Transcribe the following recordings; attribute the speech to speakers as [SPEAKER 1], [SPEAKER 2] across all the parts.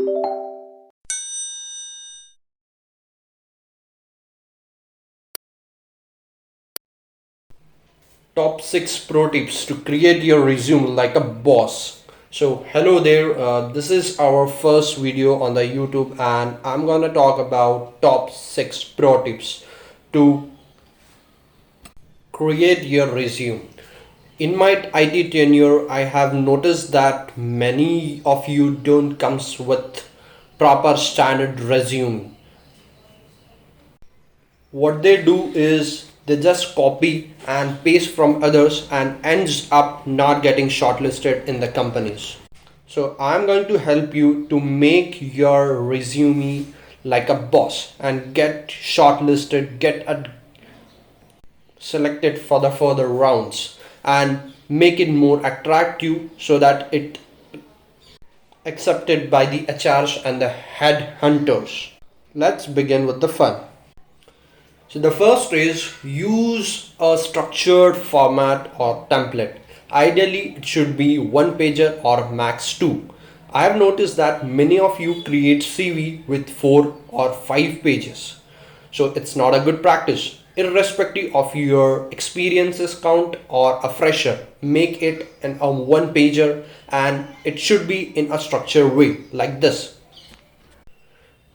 [SPEAKER 1] Top 6 pro tips to create your resume like a boss. So hello there, this is our first video on the YouTube and I'm gonna talk about top 6 pro tips to create your resume. In my IT tenure, I have noticed that many of you don't comes with proper standard resume. What they do is they just copy and paste from others and ends up not getting shortlisted in the companies. So I'm going to help you to make your resume like a boss and get shortlisted, selected for the further rounds and make it more attractive so that it accepted by the HRs and the headhunters. Let's begin with the fun. So the first is use a structured format or template. Ideally, it should be one pager or max two. I have noticed that many of you create CV with 4 or 5 pages. So it's not a good practice. Irrespective of your experiences count or a fresher, make it a one pager and it should be in a structured way like this.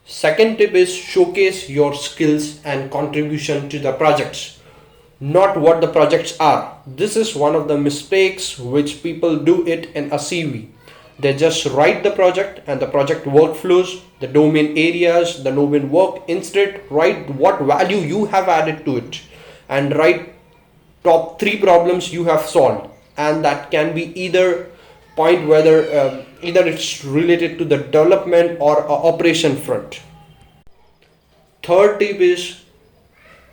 [SPEAKER 1] Second tip is showcase your skills and contribution to the projects, not what the projects are. This is one of the mistakes which people do it in a CV. They just write the project and the project workflows, the domain areas, the domain work. Instead, write what value you have added to it and write top 3 problems you have solved, and that can be either point whether either it's related to the development or operation front. Third tip is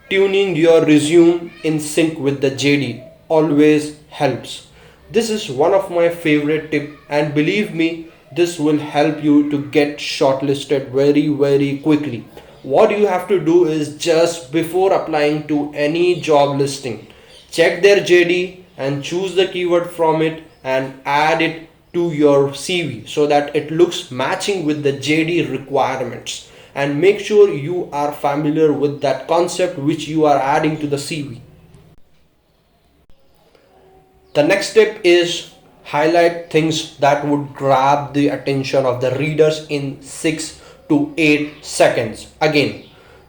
[SPEAKER 1] tuning your resume in sync with the JD always helps. This is one of my favorite tip and believe me, this will help you to get shortlisted very quickly. What you have to do is just before applying to any job listing, check their JD and choose the keyword from it and add it to your CV so that it looks matching with the JD requirements, and make sure you are familiar with that concept which you are adding to the CV. The next step is highlight things that would grab the attention of the readers in 6 to 8 seconds. Again,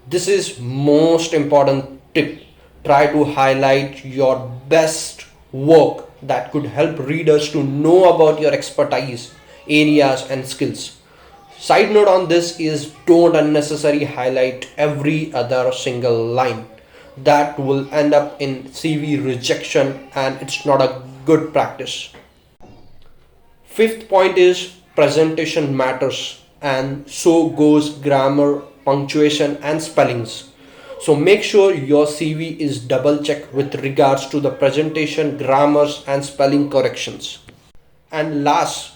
[SPEAKER 1] this is most important tip. Try to highlight your best work that could help readers to know about your expertise, areas and skills. Side note on this is don't unnecessarily highlight every other single line. That will end up in CV rejection and it's not a good practice. Fifth point is presentation matters and so goes grammar, punctuation and spellings. So make sure your CV is double checked with regards to the presentation, grammars and spelling corrections. And last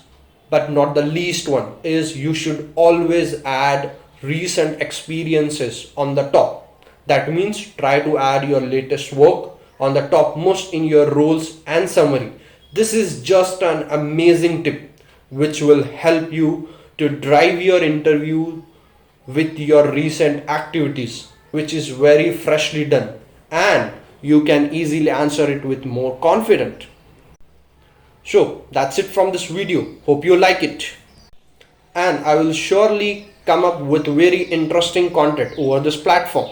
[SPEAKER 1] but not the least one is you should always add recent experiences on the top. That means try to add your latest work on the topmost in your roles and summary. This is just an amazing tip which will help you to drive your interview with your recent activities, which is very freshly done, and you can easily answer it with more confidence. So that's it from this video. Hope you like it. And I will surely come up with very interesting content over this platform.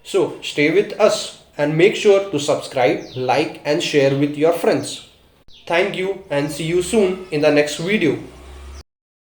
[SPEAKER 1] So stay with us and make sure to subscribe, like and share with your friends. Thank you and see you soon in the next video.